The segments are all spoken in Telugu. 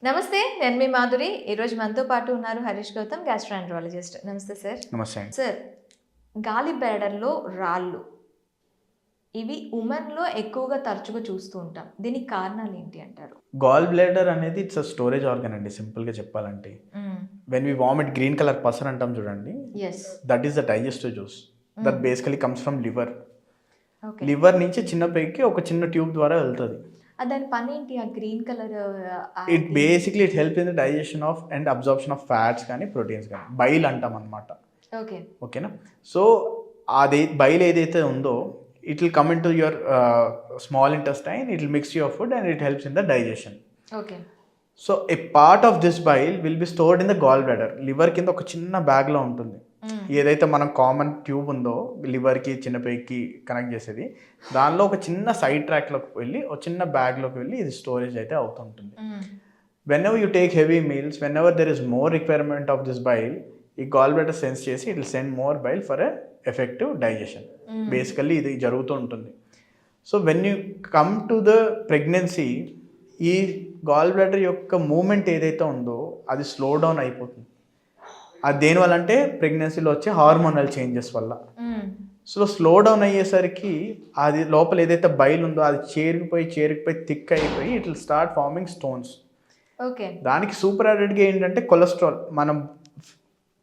నమస్తే, నేను మీ మాధురి. ఈరోజు మనతో పాటు ఉన్నారు హరీష్ గౌతమ్, గ్యాస్ట్రాంట్రాలజిస్ట్. నమస్తే సార్. నమస్తే. సార్, గాలి బ్యాడర్లో రాళ్ళు ఇవి ఉమెన్లో ఎక్కువగా తరచుగా చూస్తూ ఉంటాం. దీనికి కారణాలు ఏంటి అంటారు? గాల్ బ్లాడర్ అనేది ఇట్స్ అ స్టోరేజ్ ఆర్గన్ అండి, సింపుల్గా చెప్పాలంటే. When we vomit green colour పసర్ అంటాం చూడండి, yes, that is the digestive juice that basically comes from liver. Okay. Liver నుంచి చిన్న పైకి ఒక చిన్న ట్యూబ్ ద్వారా వెళ్తుంది. దాని పని ఏంటి? ఆ green colour it basically it help in the digestion of and absorption of fats కానీ ప్రోటీన్స్ కానీ, బైల్ అంటాం అనమాట. ఓకే. ఓకేనా? సో అది బైల్ ఏదైతే ఉందో it will come in to your small intestine, it will mix your food and it helps in the digestion. Okay. So a part of this bile will be stored in the gall bladder. Liver కింద ఒక చిన్న బ్యాగ్లో ఉంటుంది. ఏదైతే మనం కామన్ ట్యూబ్ ఉందో లివర్కి చిన్నపైకి కనెక్ట్ చేసేది, దానిలో ఒక చిన్న సైడ్ ట్రాక్లోకి వెళ్ళి ఒక చిన్న బ్యాగ్లోకి వెళ్ళి ఇది స్టోరేజ్ అయితే అవుతుంటుంది. When ever you take heavy meals, when ever there is more requirement of this bile, ఈ గాల్ బ్లాడర్ సెన్స్ చేసి it will send more bile for a effective digestion. Basically ఇది జరుగుతూ ఉంటుంది. So when you come to the pregnancy, ఈ గాల్ బ్లాడర్ యొక్క మూమెంట్ ఏదైతే ఉందో అది స్లో డౌన్ అయిపోతుంది. అది దేనివల్ల అంటే ప్రెగ్నెన్సీలో వచ్చే హార్మోనల్ చేంజెస్ వల్ల. సో స్లో డౌన్ అయ్యేసరికి అది లోపల ఏదైతే బైల్ ఉందో అది చేరుకుపోయి థిక్ అయిపోయి it will start forming stones. Okay. దానికి సూపర్ యాడెడ్గా ఏంటంటే కొలెస్ట్రాల్. మనం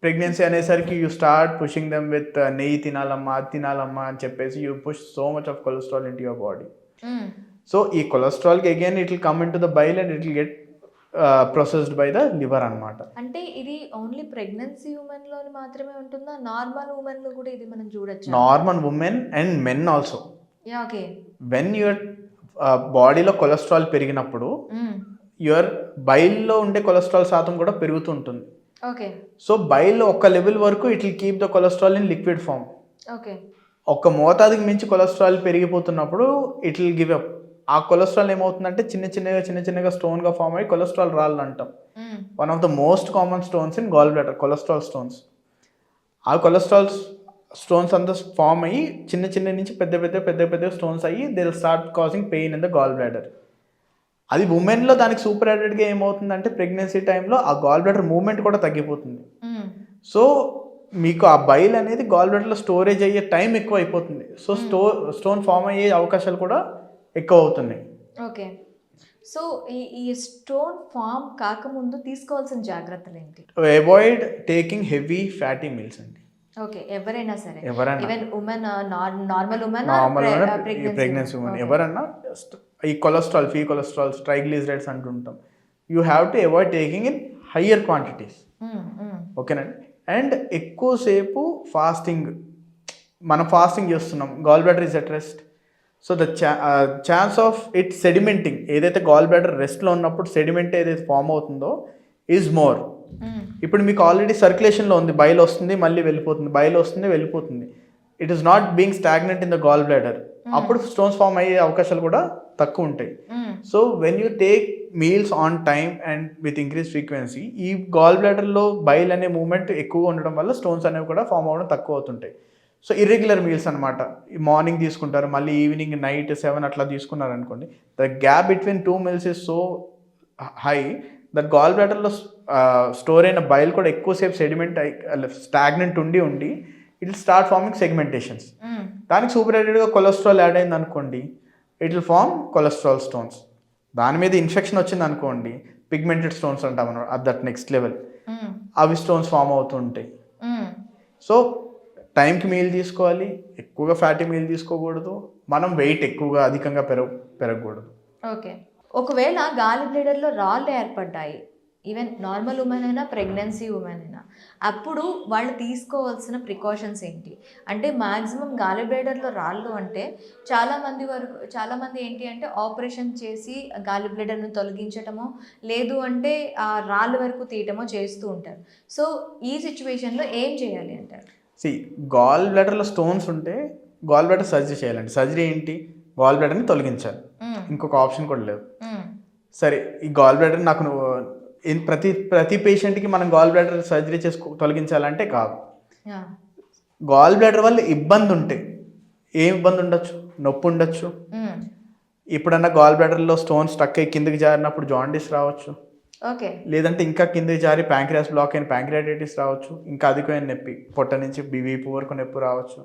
ప్రెగ్నెన్సీ అనేసరికి you start pushing them with నెయ్యి తినాలమ్మా, అది తినాలమ్మా అని చెప్పేసి you push so much of cholesterol in to your body. So ఈ కొలెస్ట్రాల్కి again it will come in to the bile and it will get processed by the liver అనమాట. అంటే ఇది ఓన్లీ ప్రెగ్నెన్సీ ఉమెన్ లో మాత్రమే ఉంటుందా? నార్మల్ ఉమెన్ లో కూడా ఇది మనం చూడొచ్చు? Normal women and men also. Okay. When your బాడీలో కొలెస్ట్రాల్ పెరిగినప్పుడు యువర్ బైల్లో ఉండే కొలెస్ట్రాల్ శాతం కూడా పెరుగుతూ ఉంటుంది. ఓకే. సో బైల్లో ఒక లెవెల్ వరకు it will keep the cholesterol in liquid form. Okay. ఒక మోతాదుకి మించి కొలెస్ట్రాల్ పెరిగిపోతున్నప్పుడు ఇట్ విల్ గివ్ అప్. ఆ కొలెస్ట్రాల్ ఏమవుతుందంటే చిన్న చిన్నగా స్టోన్గా ఫామ్ అయ్యి కొలెస్ట్రాల్ రాళ్ళు అంటాం. One of the most common stones in gall bladder, cholesterol stones. ఆ కొలెస్ట్రాల్ స్టోన్స్ అంతా ఫామ్ అయ్యి చిన్న నుంచి పెద్ద స్టోన్స్ అయ్యి they will start causing pain in the gall bladder. అది ఉమెన్లో దానికి సూపర్ యాడెడ్గా ఏమవుతుందంటే ప్రెగ్నెన్సీ టైంలో ఆ గాల్ బ్లాడర్ మూవ్మెంట్ కూడా తగ్గిపోతుంది. సో మీకు ఆ బైల్ అనేది గాల్ బ్లాడర్లో స్టోరేజ్ అయ్యే టైం ఎక్కువ అయిపోతుంది. సో స్టోన్ ఫామ్ అయ్యే అవకాశాలు కూడా ఎక్కువ అవుతున్నాయి. ఓకే. సో ఈ స్టోన్ ఫామ్ కాకముందు తీసుకోవాల్సిన జాగ్రత్తలు ఏంటి? Avoid taking heavy fatty meals అండి. ఓకే. ఎవరైనా సరే, ఎవరైనా, even women, normal women, pregnancy women, ఎవరన్నా ఈ కొలెస్ట్రాల్, ఫీ కొలెస్ట్రాల్స్, ట్రైగ్లిజరైడ్స్ అంటుంటాం. You have to avoid taking in higher quantities. ఓకేనండి. అండ్ ఎక్కువసేపు ఫాస్టింగ్, మనం ఫాస్టింగ్ చేస్తున్నాం, gall bladder is at rest. So the chance of it sedimenting, ఏదైతే గాల్ బ్లాడర్ రెస్ట్లో ఉన్నప్పుడు సెడిమెంట్ ఏదైతే ఫామ్ అవుతుందో ఈజ్ మోర్. ఇప్పుడు మీకు ఆల్రెడీ సర్క్యులేషన్లో ఉంది, బైల్ వస్తుంది మళ్ళీ వెళ్ళిపోతుంది, బైల్ వస్తుంది వెళ్ళిపోతుంది. It is not being stagnant in the gall bladder. అప్పుడు స్టోన్స్ ఫామ్ అయ్యే అవకాశాలు కూడా తక్కువ ఉంటాయి. So when you take meals on time and with increase frequency, ఈ గాల్ బ్లాడర్లో బైల్ అనే మూమెంట్ ఎక్కువగా ఉండడం వల్ల స్టోన్స్ అనేవి కూడా ఫామ్ అవ్వడం తక్కువ అవుతుంటాయి. సో ఇర్రెగ్యులర్ మీల్స్ అనమాట. మార్నింగ్ తీసుకుంటారు, మళ్ళీ ఈవినింగ్ నైట్ 7 అట్లా తీసుకున్నారు అనుకోండి, the gap between 2 meals is so high that gall బ్లాడర్లో స్టోర్ అయిన బైల్ కూడా ఎక్కువసేపు సెడిమెంట్ స్టాగ్నెంట్ ఉండి it will start forming segmentations. దానికి సూపర్ యాడెడ్గా కొలెస్ట్రాల్ యాడ్ అయింది అనుకోండి, it will form cholesterol stones. దాని మీద ఇన్ఫెక్షన్ వచ్చింది అనుకోండి, పిగ్మెంటెడ్ స్టోన్స్ అంటాం అన్నమాట, అట్ దట్ నెక్స్ట్ లెవెల్ అవి స్టోన్స్ ఫామ్ అవుతుంటాయి. సో టైంకి మీల్ తీసుకోవాలి, ఎక్కువగా ఫ్యాటీ మీల్ తీసుకోకూడదు, మనం వెయిట్ ఎక్కువగా అధికంగా పెరగకూడదు. ఓకే. ఒకవేళ గాలి బ్లాడర్లో రాళ్ళు ఏర్పడ్డాయి, ఈవెన్ నార్మల్ ఉమెన్ అయినా ప్రెగ్నెన్సీ ఉమెన్ అయినా, అప్పుడు వాళ్ళు తీసుకోవాల్సిన ప్రికాషన్స్ ఏంటి? అంటే మ్యాక్సిమం గాలి బ్లాడర్లో రాళ్ళు అంటే చాలామంది ఏంటి అంటే ఆపరేషన్ చేసి గాలి బ్లాడర్ను తొలగించటమో, లేదు అంటే ఆ రాళ్ళ వరకు తీయటమో చేస్తూ ఉంటారు. సో ఈ సిచ్యువేషన్లో ఏం చేయాలి అంటారు? గాల్ బ్లాడర్లో స్టోన్స్ ఉంటే గాల్ బ్లాడర్ సర్జరీ చేయాలండి. సర్జరీ ఏంటి? గాల్ బ్లాడర్ని తొలగించాలి, ఇంకొక ఆప్షన్ కూడా లేదు. సరే, ఈ గాల్ బ్లాడర్ నాకు ప్రతి పేషెంట్కి మనం గాల్ బ్లాడర్ సర్జరీ తొలగించాలంటే కాదు. గాల్ బ్లాడర్ వల్ల ఇబ్బంది ఉంటే, ఏం ఇబ్బంది ఉండొచ్చు? నొప్పి ఉండొచ్చు, ఇప్పుడన్నా గాల్ బ్లాడర్లో స్టోన్స్ స్టక్ అయ్యి కిందకి జారినప్పుడు జాండీస్ రావచ్చు, ఓకే. లేదంటే ఇంకా కింద జారి ప్యాంక్రియాస్ బ్లాక్ అయిన ప్యాంక్రియాటైటిస్ రావచ్చు, ఇంకా అధికమైన నొప్పి పొట్ట నుంచి వీపు వరకు నొప్పి రావచ్చు,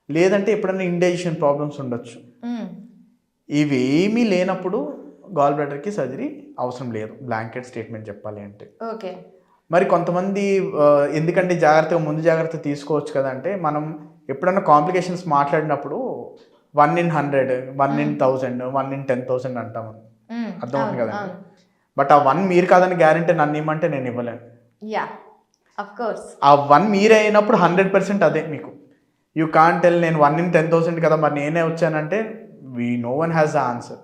లేదంటే ఎప్పుడైనా ఇండైజెషన్ ప్రాబ్లమ్స్ ఉండొచ్చు. ఇవేమీ లేనప్పుడు గాల్ బ్లాడర్కి సర్జరీ అవసరం లేదు, బ్లాంకెట్ స్టేట్మెంట్ చెప్పాలి అంటే. ఓకే. మరి కొంతమంది ఎందుకంటే ముందు జాగ్రత్త తీసుకోవచ్చు కదా అంటే, మనం ఎప్పుడన్నా కాంప్లికేషన్స్ మాట్లాడినప్పుడు 1 in 100, 1 in 1000, 1 in 10,000 అంటాము, అర్థమవుతుంది కదండి. బట్ ఆ 1 మీరు కాదని గ్యారంటీ నన్ను ఇవ్వమంటే నేను ఇవ్వలేను. ఆ 1 మీరే అయినప్పుడు 100% అదే మీకు. యూ కాంట్ టెల్ నేను 1 in 10,000 కదా మరి నేనే వచ్చానంటే no one has the answer.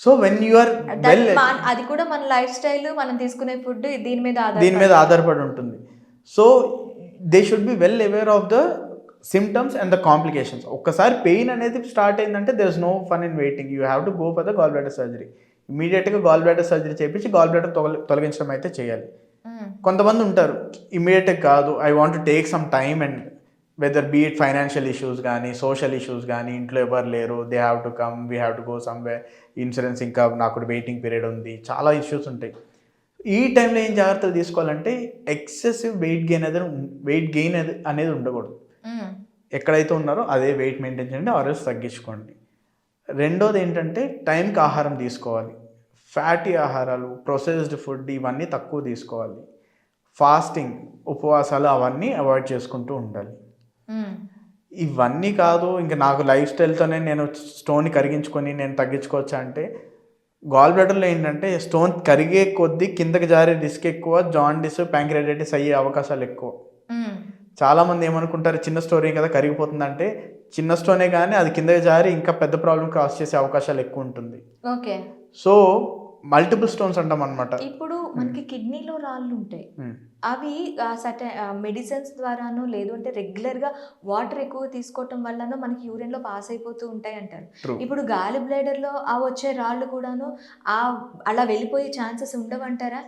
So when you are well, అది కూడా మన లైఫ్ స్టైల్, మనం తీసుకునే ఫుడ్ దీని మీద ఆధారపడి ఉంటుంది. So they should be well aware of the symptoms and the complications. ఒక్కసారి పెయిన్ అనేది స్టార్ట్ అయిందంటే there is no fun in waiting, you have to go for the gall bladder surgery. ఇమీడియట్గా గాల్ బ్లాడర్ సర్జరీ చేయించి గాల్ బ్లాడర్ తొలగించడం అయితే చేయాలి. కొంతమంది ఉంటారు ఇమీడియట్గా కాదు, I want to take some time and whether be it financial issues కానీ సోషల్ ఇష్యూస్ కానీ, ఇంట్లో ఎవరు లేరు, they have to come, we have to go somewhere, insurance ఇంకా నాకు వెయిటింగ్ పీరియడ్ ఉంది, చాలా ఇష్యూస్ ఉంటాయి. ఈ టైంలో ఏం జాగ్రత్తలు తీసుకోవాలంటే ఎక్సెసివ్ వెయిట్ గెయిన్ అనేది ఉండకూడదు. ఎక్కడైతే ఉన్నారో అదే వెయిట్ మెయింటైన్ చేయండి, ఆర్ఎల్స్ తగ్గించుకోండి. రెండోది ఏంటంటే టైంకి ఆహారం తీసుకోవాలి. ఫ్యాటీ ఆహారాలు, ప్రొసెస్డ్ ఫుడ్ ఇవన్నీ తక్కువ తీసుకోవాలి. ఫాస్టింగ్, ఉపవాసాలు అవన్నీ అవాయిడ్ చేసుకుంటూ ఉండాలి. ఇవన్నీ కాదు ఇంకా నాకు లైఫ్ స్టైల్తోనే నేను స్టోన్ కరిగించుకొని నేను తగ్గించుకోవచ్చా అంటే, గాల్ బ్లాడర్లో ఏంటంటే స్టోన్ కరిగే కొద్దీ కిందకి జారే రిస్క్ ఎక్కువ, జాండిస్, ప్యాంక్రియాటైటిస్ అయ్యే అవకాశాలు ఎక్కువ. చాలామంది ఏమనుకుంటారు చిన్న స్టోరీ కదా కరిగిపోతుందంటే, చిన్న స్టోనే కానీ అది కిందకి జారి ఇంకా పెద్ద ప్రాబ్లం కాజ్ చేసే అవకాశాలు ఎక్కువ ఉంటుంది. ఓకే. సో మల్టిపుల్ స్టోన్స్ అంటాం అనమాట. ఇప్పుడు మనకి కిడ్నీలో రాళ్ళు ఉంటాయి, అవి మెడిసిన్స్ ద్వారానో లేదు అంటే రెగ్యులర్గా వాటర్ ఎక్కువ తీసుకోవటం వల్లనో మనకి యూరిన్లో పాస్ అయిపోతూ ఉంటాయి అంటారు. ఇప్పుడు గాలి బ్లాడర్లో ఆ వచ్చే రాళ్ళు కూడాను అలా వెళ్ళిపోయే ఛాన్సెస్ ఉండవంటారా?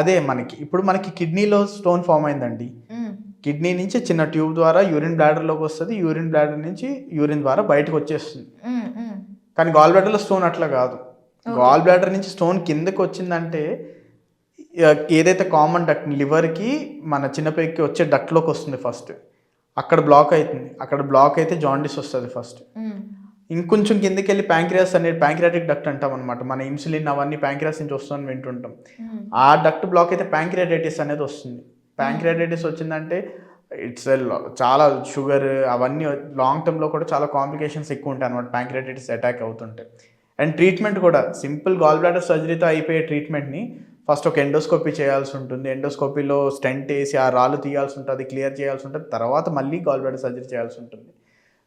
అదే మనకి కిడ్నీలో స్టోన్ ఫామ్ అయిందండి, కిడ్నీ నుంచి చిన్న ట్యూబ్ ద్వారా యూరిన్ బ్లాడర్లోకి వస్తుంది, యూరిన్ బ్లాడర్ నుంచి యూరిన్ ద్వారా బయటకు వచ్చేస్తుంది. కానీ గాల్ బ్లాడర్లో స్టోన్ అట్లా కాదు. గాల్ బ్లాడర్ నుంచి స్టోన్ కిందకి వచ్చిందంటే ఏదైతే కామన్ డక్ట్ లివర్కి మన చిన్నపైకి వచ్చే డక్ట్లోకి వస్తుంది ఫస్ట్, అక్కడ బ్లాక్ అవుతుంది. అక్కడ బ్లాక్ అయితే జాండిస్ వస్తుంది ఫస్ట్. ఇంకొంచెం కిందకి వెళ్ళి ప్యాంక్రియాటిక్ డక్ట్ అంటాం అనమాట. మన ఇన్సులిన్ అవన్నీ ప్యాంక్రియాస్ నుంచి వస్తుందని వింటుంటాం. ఆ డక్ట్ బ్లాక్ అయితే ప్యాంక్రియాటైటిస్ అనేది వస్తుంది. ప్యాంక్రియాటైటిస్ వచ్చిందంటే ఇట్స్ చాలా షుగర్ అవన్నీ లాంగ్ టర్మ్లో కూడా చాలా కాంప్లికేషన్స్ ఎక్కువ ఉంటాయి అనమాట ప్యాంక్రియాటైటిస్ అటాక్ అవుతుంటే. అండ్ ట్రీట్మెంట్ కూడా సింపుల్ గాల్ బ్లాడర్ సర్జరీతో అయిపోయే ట్రీట్మెంట్ని ఫస్ట్ ఒక ఎండోస్కోపీ చేయాల్సి ఉంటుంది. ఎండోస్కోపీలో స్టెంట్ వేసి ఆ రాళ్ళు తీయాల్సి ఉంటుంది, క్లియర్ చేయాల్సి ఉంటుంది, తర్వాత మళ్ళీ గాల్ బ్లాడర్ సర్జరీ చేయాల్సి ఉంటుంది.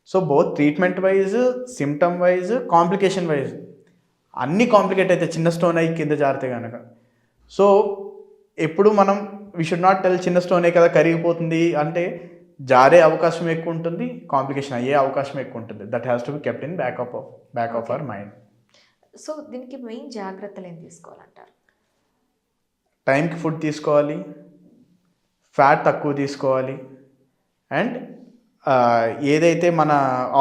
So both treatment wise, symptom wise, complication wise అన్నీ కాంప్లికేట్ అయితే చిన్న స్టోన్ అయ్యి కింద జారితే కనుక. సో ఎప్పుడు మనం వీ షుడ్ నాట్ టెల్ చిన్న స్టోనే కదా కరిగిపోతుంది అంటే, జారే అవకాశం ఎక్కువ ఉంటుంది, కాంప్లికేషన్ అయ్యే అవకాశం ఎక్కువ ఉంటుంది. That has to be kept in back of our mind. So దీనికి మెయిన్ జాగ్రత్తలు ఏం తీసుకోవాలంటారు? టైంకి ఫుడ్ తీసుకోవాలి, ఫ్యాట్ తక్కువ తీసుకోవాలి, అండ్ ఏదైతే మన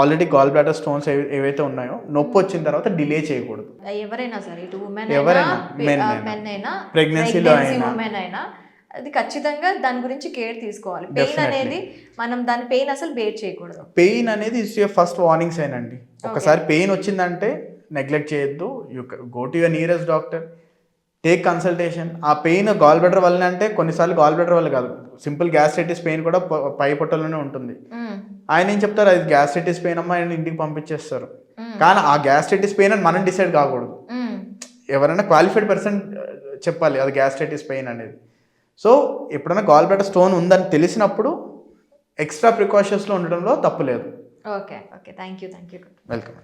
ఆల్రెడీ గాల్ బ్లాడర్ స్టోన్స్ ఏవైతే ఉన్నాయో నొప్పి వచ్చిన తర్వాత డిలే చేయకూడదు. ఎవరైనా సరే, ఇటు ఎవరైనా, మెన్ అయినా, ప్రెగ్నెన్సీలో అయినా అది ఖచ్చితంగా దాని గురించి కేర్ తీసుకోవాలి. పెయిన్ అనేది మనం దాని పెయిన్ అసలు బేర్ చేయకూడదు. పెయిన్ అనేది it's your first warning sign అండి. ఒకసారి పెయిన్ వచ్చిందంటే నెగ్లెక్ట్ చేయొద్దు. You go to your nearest doctor, take consultation. ఆ పెయిన్ గాల్ బ్లాడర్ వల్ల అంటే కొన్నిసార్లు గాల్ బ్లాడర్ వల్ల కాదు, సింపుల్ గ్యాస్ట్రైటిస్ పెయిన్ కూడా పై పొట్టలోనే ఉంటుంది. ఆయన ఏం చెప్తారు, అది గ్యాస్ట్రైటిస్ పెయిన్ అమ్మా ఆయన ఇంటికి పంపించేస్తారు. కానీ ఆ గ్యాస్ట్రైటిస్ పెయిన్ అని మనం డిసైడ్ కాకూడదు, ఎవరైనా క్వాలిఫైడ్ పర్సన్ చెప్పాలి అది గ్యాస్ట్రైటిస్ పెయిన్ అనేది. సో ఎప్పుడైనా గాల్ బ్లాడర్ స్టోన్ ఉందని తెలిసినప్పుడు ఎక్స్ట్రా ప్రికాషన్స్లో ఉండడంలో తప్పు లేదు. ఓకే. Thank you. వెల్కమ్.